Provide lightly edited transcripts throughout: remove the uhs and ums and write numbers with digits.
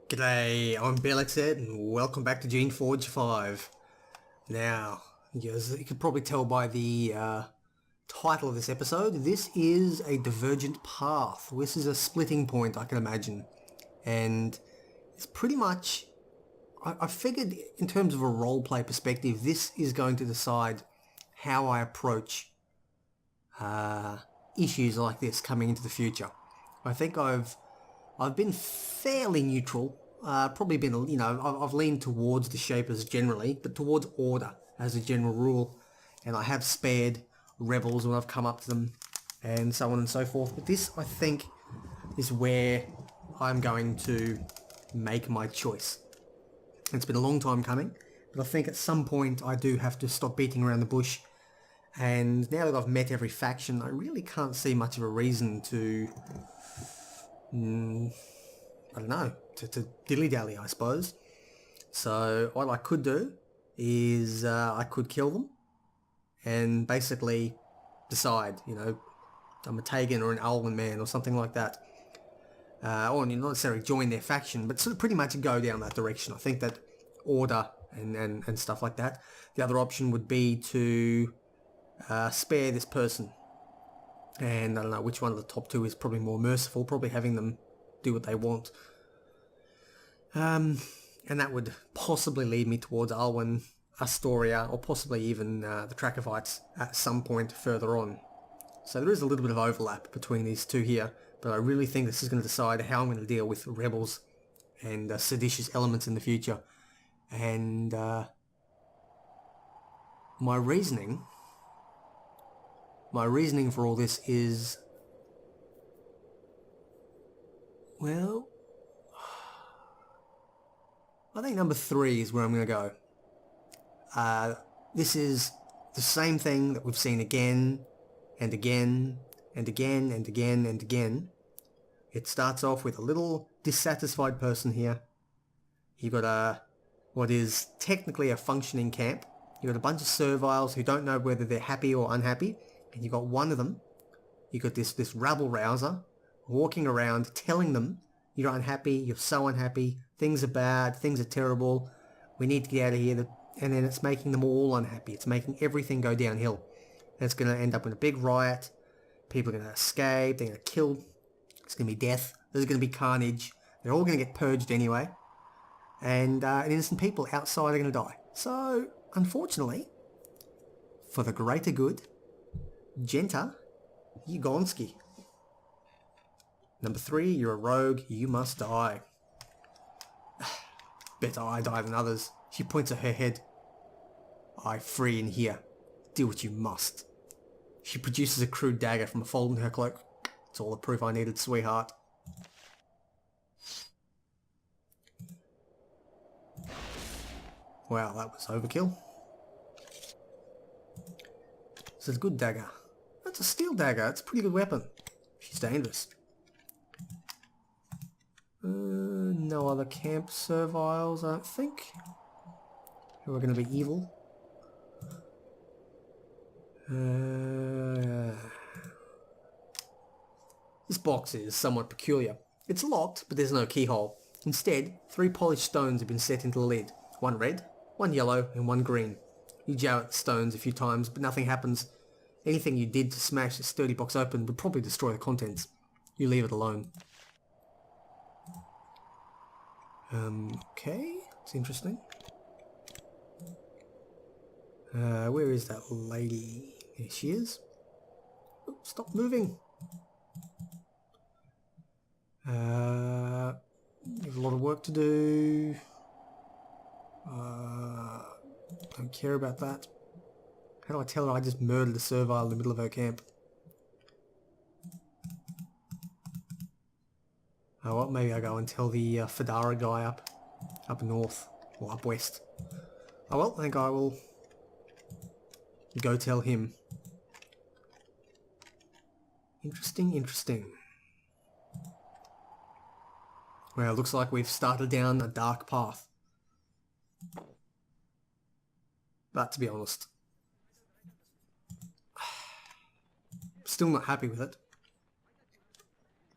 G'day, I'm Blxz and welcome back to Geneforge 5. Now, as you can probably tell by the title of this episode, this is a divergent path. This is a splitting point, I can imagine. And it's pretty much, I figured in terms of a roleplay perspective, this is going to decide how I approach issues like this coming into the future. I think I've been fairly neutral. Probably been, I've leaned towards the shapers generally, but towards order as a general rule. And I have spared rebels when I've come up to them and so on and so forth. But this, I think, is where I'm going to make my choice. It's been a long time coming, but I think at some point I do have to stop beating around the bush. And now that I've met every faction, I really can't see much of a reason to I don't know, to dilly-dally, I suppose. So what I could do is I could kill them and basically decide, I'm a Tegan or an Alwyn man or something like that. Or not necessarily join their faction, but sort of pretty much go down that direction. I think that order and stuff like that. The other option would be to spare this person. And I don't know which one of the top two is probably more merciful, probably having them do what they want. And that would possibly lead me towards Alwyn, Astoria, or possibly even the Trackovites at some point further on. So there is a little bit of overlap between these two here, but I really think this is going to decide how I'm going to deal with rebels and seditious elements in the future. And my reasoning for all this is, well, I think number 3 is where I'm going to go. This is the same thing that we've seen again and again and again and again and again. It starts off with a little dissatisfied person here. You've got what is technically a functioning camp. You've got a bunch of serviles who don't know whether they're happy or unhappy. And you've got one of them. You've got this rabble-rouser walking around telling them you're unhappy, you're so unhappy, things are bad, things are terrible, we need to get out of here. And then it's making them all unhappy. It's making everything go downhill. And it's going to end up in a big riot. People are going to escape, they're going to kill. It's going to be death. There's going to be carnage. They're all going to get purged anyway. And innocent people outside are going to die. So, unfortunately, for the greater good, Genta Yugonski. Number 3, you're a rogue, you must die. Better I die than others. She points at her head. I free in here. Do what you must. She produces a crude dagger from a fold in her cloak. It's all the proof I needed, sweetheart. Wow, that was overkill. This is a good dagger. That's a steel dagger. It's a pretty good weapon. She's dangerous. No other camp serviles, I don't think. Who are going to be evil. This box is somewhat peculiar. It's locked, but there's no keyhole. Instead, 3 polished stones have been set into the lid. 1 red, 1 yellow, and 1 green. You jar at the stones a few times, but nothing happens. Anything you did to smash this sturdy box open would probably destroy the contents. You leave it alone. Okay, it's interesting. Where is that lady? There she is. Oh, stop moving. You have a lot of work to do. Don't care about that. How do I tell her I just murdered a servile in the middle of her camp? Oh well, maybe I go and tell the Fedara guy up north, or up west. Oh well, I think I will go tell him. Interesting, interesting. Well, it looks like we've started down a dark path. But to be honest, still not happy with it.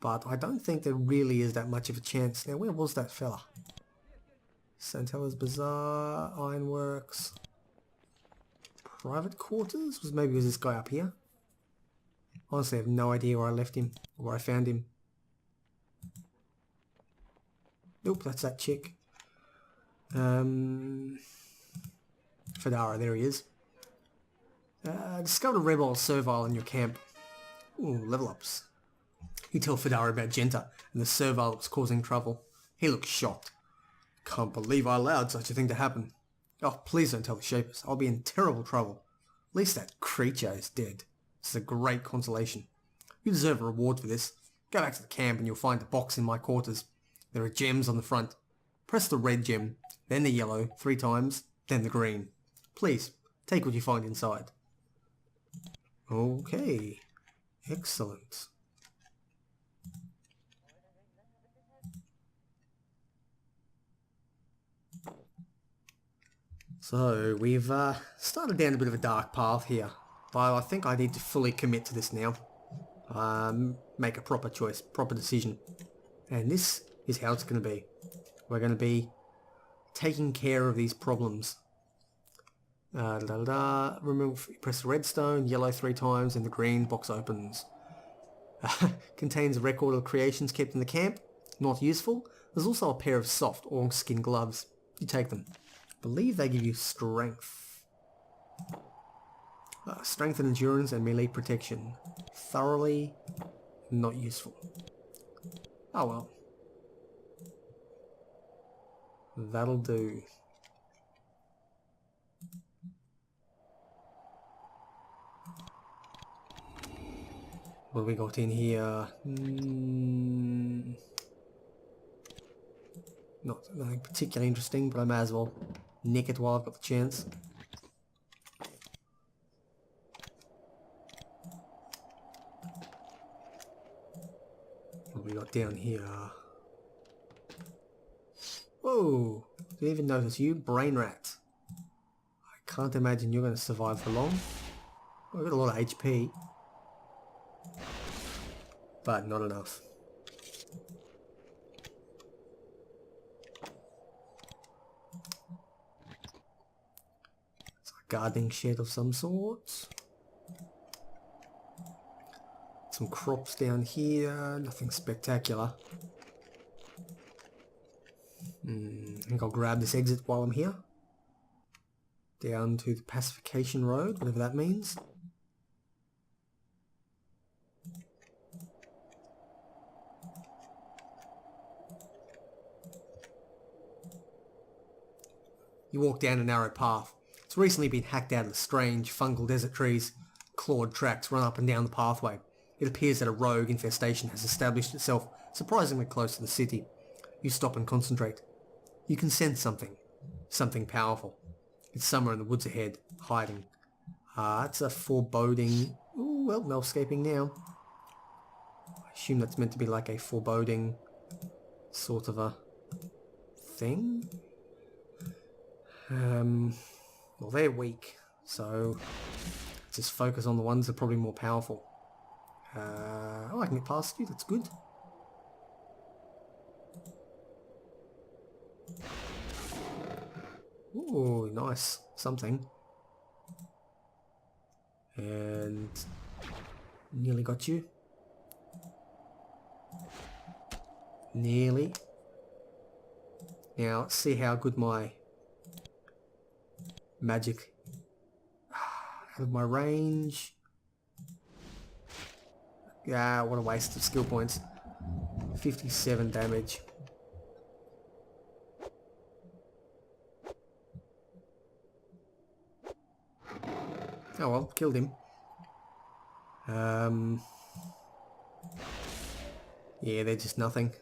but I don't think there really is that much of a chance. Now, where was that fella? Santella's Bazaar, Ironworks, private quarters? Maybe it was this guy up here? Honestly, I have no idea where I left him, or where I found him. Nope, that's that chick. Fedara, there he is. Discovered a rebel servile in your camp. Ooh, level ups. You tell Fedara about Genta and the servile that was causing trouble. He looks shocked. Can't believe I allowed such a thing to happen. Oh, please don't tell the Shapers. I'll be in terrible trouble. At least that creature is dead. This is a great consolation. You deserve a reward for this. Go back to the camp and you'll find a box in my quarters. There are gems on the front. Press the red gem, then the yellow 3 times, then the green. Please, take what you find inside. Okay. Excellent. So, we've started down a bit of a dark path here. But I think I need to fully commit to this now. Make a proper choice, proper decision. And this is how it's going to be. We're going to be taking care of these problems. Remember, press the redstone, yellow 3 times, and the green box opens. Contains a record of creations kept in the camp. Not useful. There's also a pair of soft orc skin gloves. You take them. I believe they give you strength. Strength and endurance and melee protection. Thoroughly not useful. Oh well. That'll do. What have we got in here? Nothing particularly interesting, but I may as well nick it while I've got the chance. What have we got down here? Whoa! Didn't even notice you, brain rat. I can't imagine you're going to survive for long. I've got a lot of HP. But not enough. It's a gardening shed of some sort. Some crops down here, nothing spectacular. I think I'll grab this exit while I'm here. Down to the Pacification Road, whatever that means. You walk down a narrow path. It's recently been hacked out of the strange fungal desert trees. Clawed tracks run up and down the pathway. It appears that a rogue infestation has established itself surprisingly close to the city. You stop and concentrate. You can sense something. Something powerful. It's somewhere in the woods ahead, hiding. It's a foreboding... Ooh, well, no escaping now. I assume that's meant to be like a foreboding sort of a thing. Well, they're weak, so just focus on the ones that are probably more powerful. Oh, I can get past you, that's good. Ooh, nice. Something. And nearly got you. Nearly. Now, let's see how good my magic out of my range. Yeah, what a waste of skill points. 57 damage. Oh well, killed him. Yeah, they're just nothing.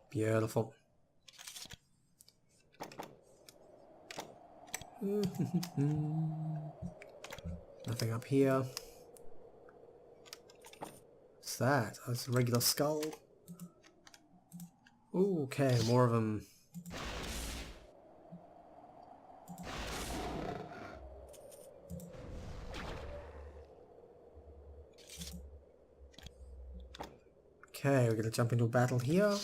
Beautiful. Nothing up here. What's that? Oh, it's a regular skull. Ooh, okay, more of them. Okay, we're gonna jump into a battle here.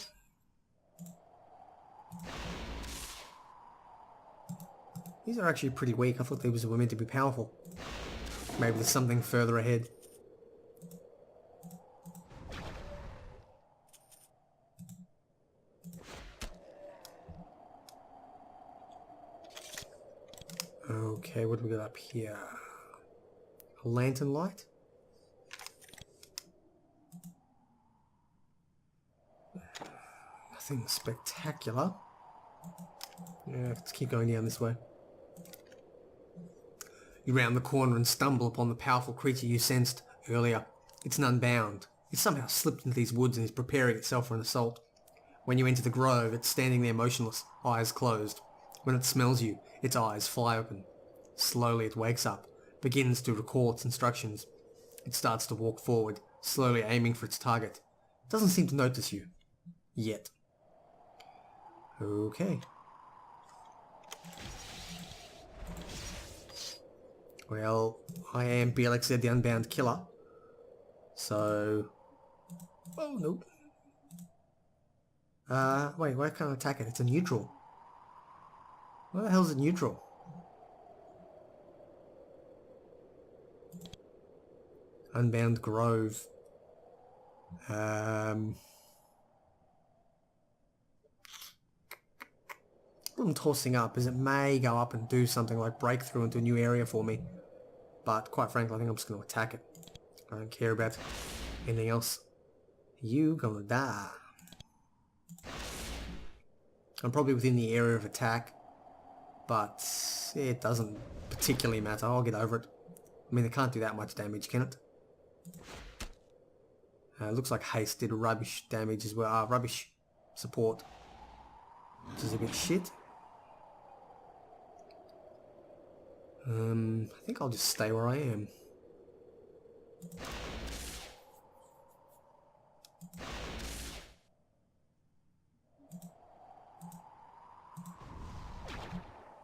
These are actually pretty weak. I thought these were meant to be powerful. Maybe there's something further ahead. Okay, what do we got up here? A lantern light? Nothing spectacular. Yeah, let's keep going down this way. You round the corner and stumble upon the powerful creature you sensed earlier. It's an unbound. It's somehow slipped into these woods and is preparing itself for an assault. When you enter the grove, it's standing there motionless, eyes closed. When it smells you, its eyes fly open. Slowly it wakes up, begins to recall its instructions. It starts to walk forward, slowly aiming for its target. It doesn't seem to notice you. Yet. Okay. Well, I am Blxz the Unbound Killer. So... Oh, nope. Wait, why can't I attack it? It's a neutral. Why the hell is it neutral? Unbound Grove. What I'm tossing up is it may go up and do something like break through into a new area for me. But quite frankly, I think I'm just going to attack it. I don't care about anything else. You gonna die. I'm probably within the area of attack, but it doesn't particularly matter. I'll get over it. I mean, it can't do that much damage, can it? Looks like haste did rubbish damage as well. Rubbish support, which is a bit shit. I think I'll just stay where I am.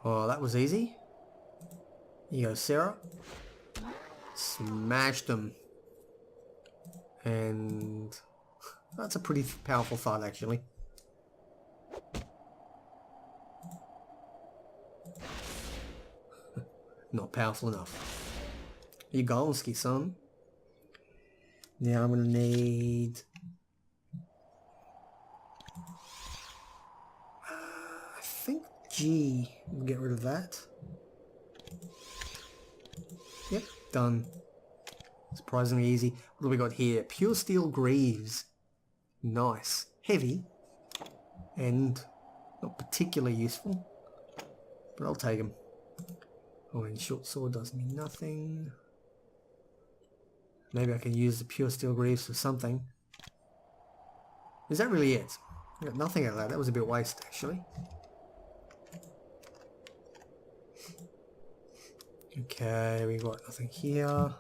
Oh, that was easy. Here you go, Sarah. Smashed them. And that's a pretty powerful fight, actually. Not powerful enough. You Golensky, son. Now I'm gonna need... I think G. We'll get rid of that. Yep, done. Surprisingly easy. What do we got here? Pure Steel Greaves. Nice. Heavy. And not particularly useful. But I'll take them. Oh, and short sword does me nothing. Maybe I can use the Pure Steel Greaves for something. Is that really it? I got nothing out of that. That was a bit waste, actually. Okay, we got nothing here.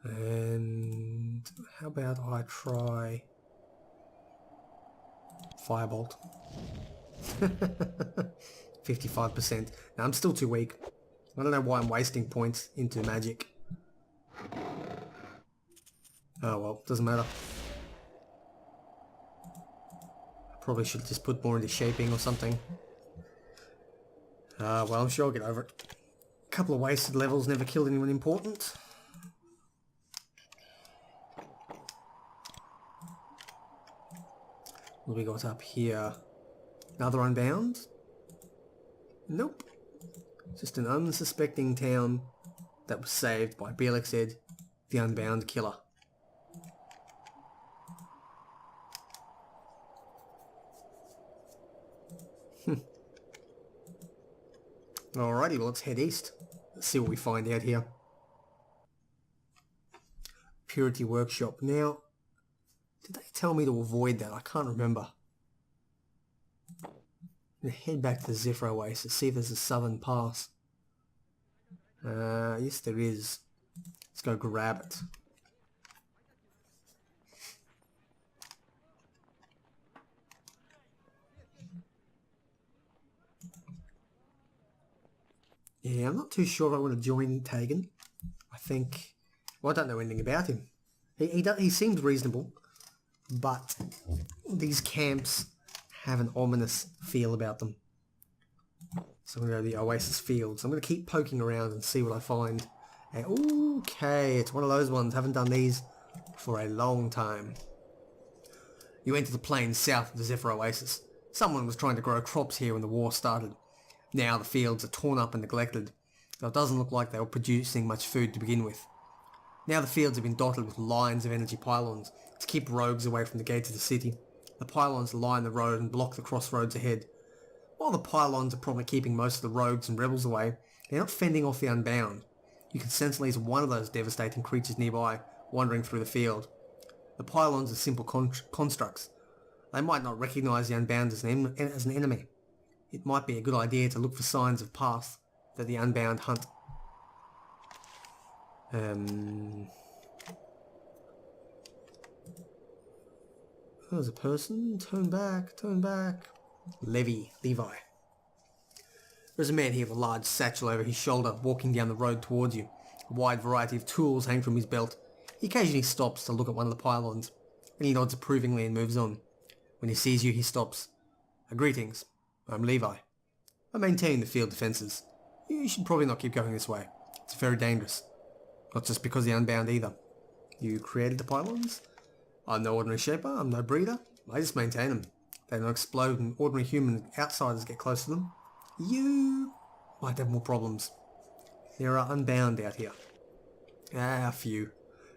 And how about I try Firebolt? 55%. Now I'm still too weak. I don't know why I'm wasting points into magic. Oh well, doesn't matter. Probably should just put more into shaping or something. Well, I'm sure I'll get over it. A couple of wasted levels never killed anyone important. What have we got up here? Another Unbound? Nope. Just an unsuspecting town that was saved by Blxz, the Unbound Killer. Alrighty, well, let's head east. Let's see what we find out here. Purity Workshop. Now, did they tell me to avoid that? I can't remember. I'm going to head back to the Zephyr Oasis, see if there's a southern pass. Yes, there is. Let's go grab it. Yeah, I'm not too sure if I want to join Tegan. I think... Well, I don't know anything about him. He seems reasonable, but these camps have an ominous feel about them. So I'm going to go to the Oasis Fields. I'm going to keep poking around and see what I find. And, okay, it's one of those ones. Haven't done these for a long time. You enter the plains south of the Zephyr Oasis. Someone was trying to grow crops here when the war started. Now the fields are torn up and neglected, so it doesn't look like they were producing much food to begin with. Now the fields have been dotted with lines of energy pylons to keep rogues away from the gates of the city. The pylons line the road and block the crossroads ahead. While the pylons are probably keeping most of the rogues and rebels away, they're not fending off the unbound. You can sense at least one of those devastating creatures nearby, wandering through the field. The pylons are simple constructs. They might not recognise the unbound as an enemy. It might be a good idea to look for signs of path that the unbound hunt. There's a person. Turn back, turn back. Levi. There's a man here with a large satchel over his shoulder, walking down the road towards you. A wide variety of tools hang from his belt. He occasionally stops to look at one of the pylons, and he nods approvingly and moves on. When he sees you, he stops. Greetings. I'm Levi. I maintain the field defences. You should probably not keep going this way. It's very dangerous. Not just because of the unbound either. You created the pylons? I'm no ordinary shaper, I'm no breeder. I just maintain them. They don't explode and ordinary human outsiders get close to them. You might have more problems. There are unbound out here. A few.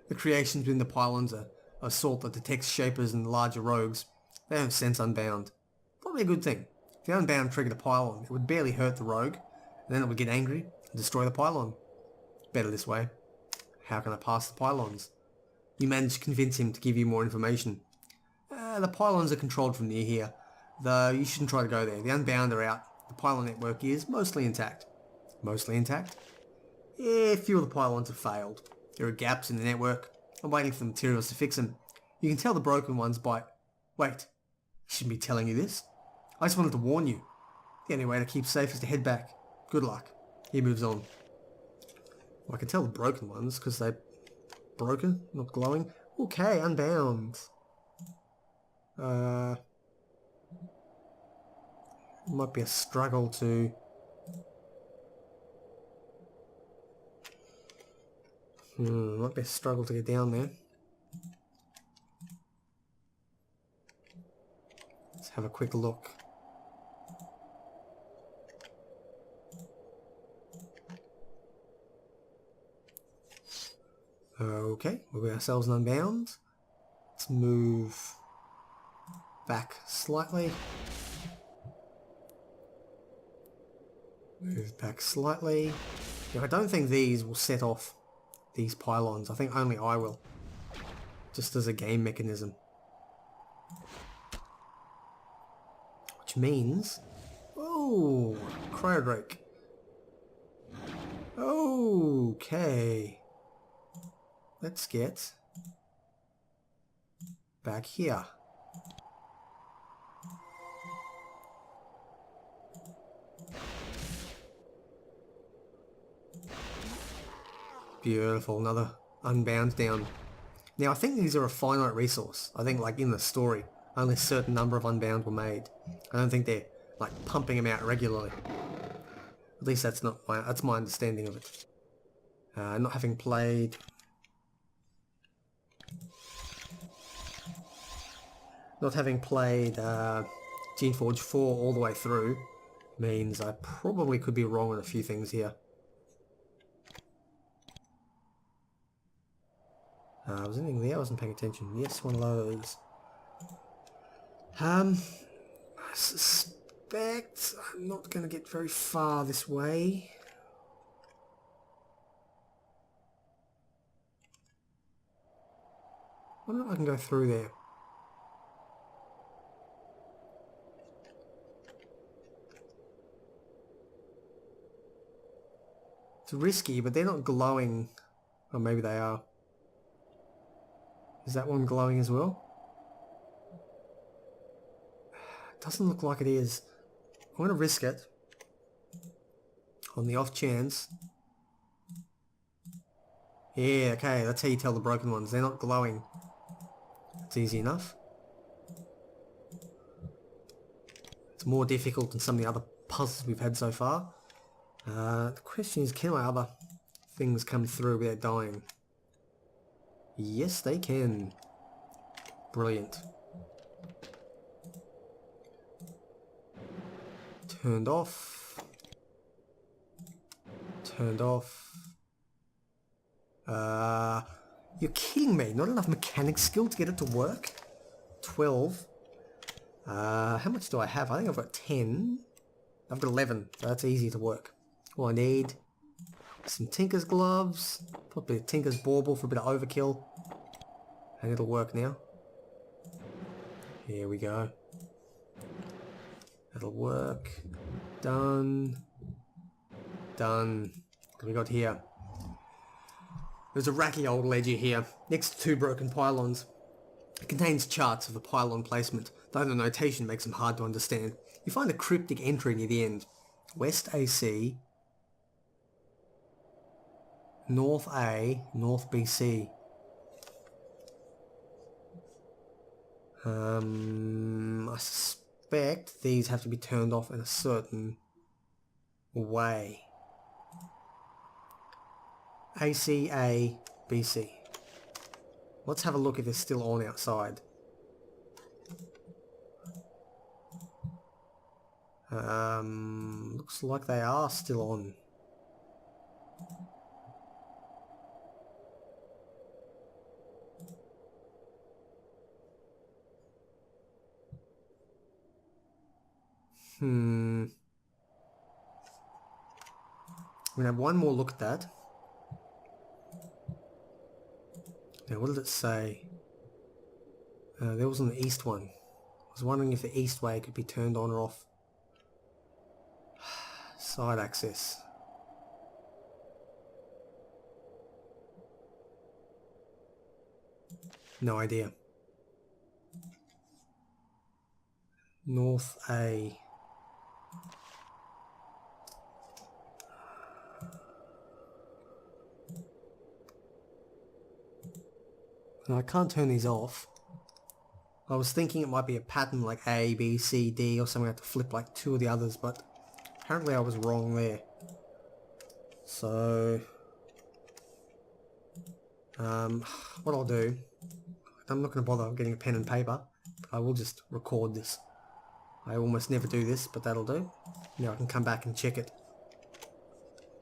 The creations within the pylons are a sort that detects shapers and larger rogues. They don't sense unbound. Probably a good thing. If the unbound triggered a pylon, it would barely hurt the rogue, and then it would get angry and destroy the pylon. Better this way. How can I pass the pylons? You manage to convince him to give you more information. The pylons are controlled from near here, though you shouldn't try to go there. The unbound are out. The pylon network is mostly intact. Mostly intact? Yeah, a few of the pylons have failed. There are gaps in the network. I'm waiting for the materials to fix them. You can tell the broken ones by... Wait, I shouldn't be telling you this. I just wanted to warn you. The only way to keep safe is to head back. Good luck. He moves on. Well, I can tell the broken ones because they're broken, not glowing. Okay, unbound. Might be a struggle to... might be a struggle to get down there. Let's have a quick look. Okay, we've got ourselves an unbound. Let's move back slightly. Move back slightly. Now, I don't think these will set off these pylons. I think only I will. Just as a game mechanism. Which means... Oh! Cryodrake. Okay. Let's get back here. Beautiful, another unbound down. Now I think these are a finite resource. I think like in the story, only a certain number of unbound were made. I don't think they're like pumping them out regularly. At least that's my understanding of it. Not having played... Not having played Geneforge 4 all the way through means I probably could be wrong on a few things here. Was anything there? I wasn't paying attention. Yes, one of those. I suspect I'm not going to get very far this way. I wonder if I can go through there. It's risky, but they're not glowing. Or maybe they are. Is that one glowing as well? Doesn't look like it is. I'm going to risk it. on the off chance. Yeah, okay, that's how you tell the broken ones. They're not glowing. It's easy enough. It's more difficult than some of the other puzzles we've had so far. The question is, can my other things come through without dying? Yes, they can. Brilliant. Turned off. Turned off. You're kidding me. Not enough mechanic skill to get it to work? 12. How much do I have? I think I've got 10. I've got 11, so that's easy to work. All I need, some Tinker's gloves, put a bit of Tinker's bauble for a bit of overkill, and it'll work now. Here we go. That'll work. Done. Done. What do we got here? There's a racky old ledger here, next to 2 broken pylons. It contains charts of the pylon placement, though the notation makes them hard to understand. You find a cryptic entry near the end. West AC, North A, North BC. I suspect these have to be turned off in a certain way. ACA, BC. Let's have a look if they're still on outside. Looks like they are still on. I'm gonna have one more look at that. Now, what did it say? There was an east one. I was wondering if the east way could be turned on or off. Side access. No idea. North A. No, I can't turn these off. I was thinking it might be a pattern like A, B, C, D or something. I have to flip like 2 of the others, but apparently I was wrong there. So, what I'll do, I'm not going to bother getting a pen and paper. I will just record this. I almost never do this, but that'll do. Now I can come back and check it,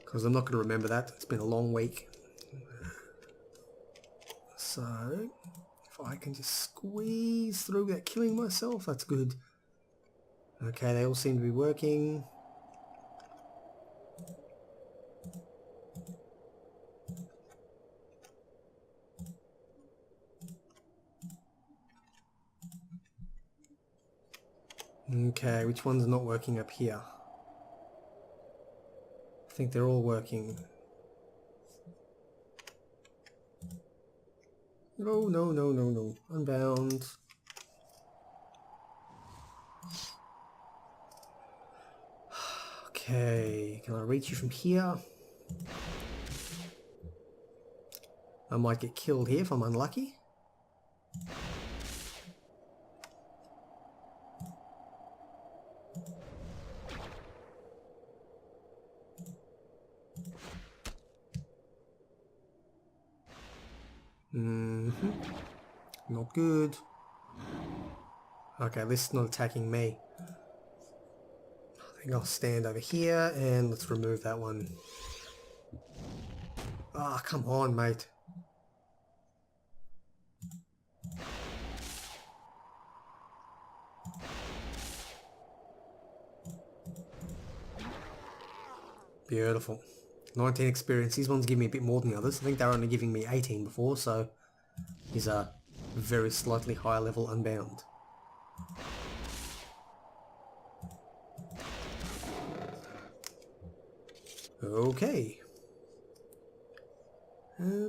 because I'm not going to remember that. It's been a long week. So, if I can just squeeze through without killing myself, that's good. Okay, they all seem to be working. Okay, which one's not working up here? I think they're all working. No, no, no, no, no. Unbound. Okay, can I reach you from here? I might get killed here if I'm unlucky. Not good. Okay, this is not attacking me. I think I'll stand over here and let's remove that one. Ah, come on, mate. Beautiful. 19 experience. These ones give me a bit more than the others. I think they were only giving me 18 before, so these are very slightly higher level unbound. Okay. I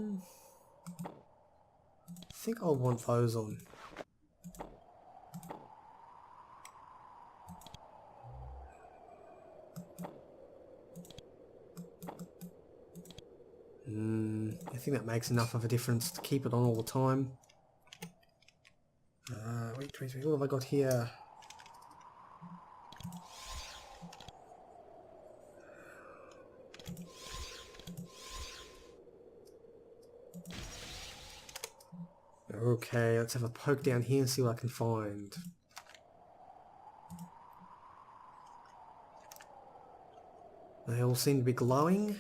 think I'll want those on. think that makes enough of a difference to keep it on all the time. Week 23, what have I got here? Okay, let's have a poke down here and see what I can find. They all seem to be glowing.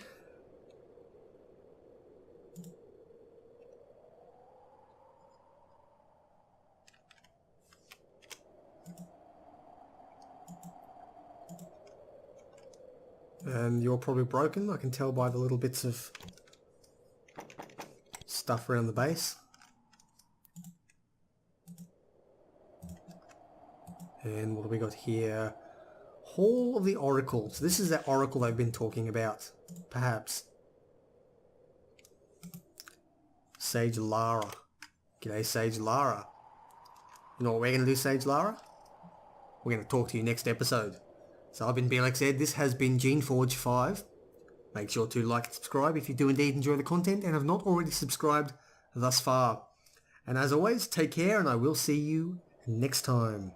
And you're probably broken, I can tell by the little bits of stuff around the base. And what do we got here? Hall of the Oracle. So this is that oracle they've been talking about, perhaps. Sage Lara. G'day, Sage Lara. You know what we're going to do, Sage Lara? We're going to talk to you next episode. So I've been Blxz. This has been Geneforge 5. Make sure to like and subscribe if you do indeed enjoy the content and have not already subscribed thus far. And as always, take care and I will see you next time.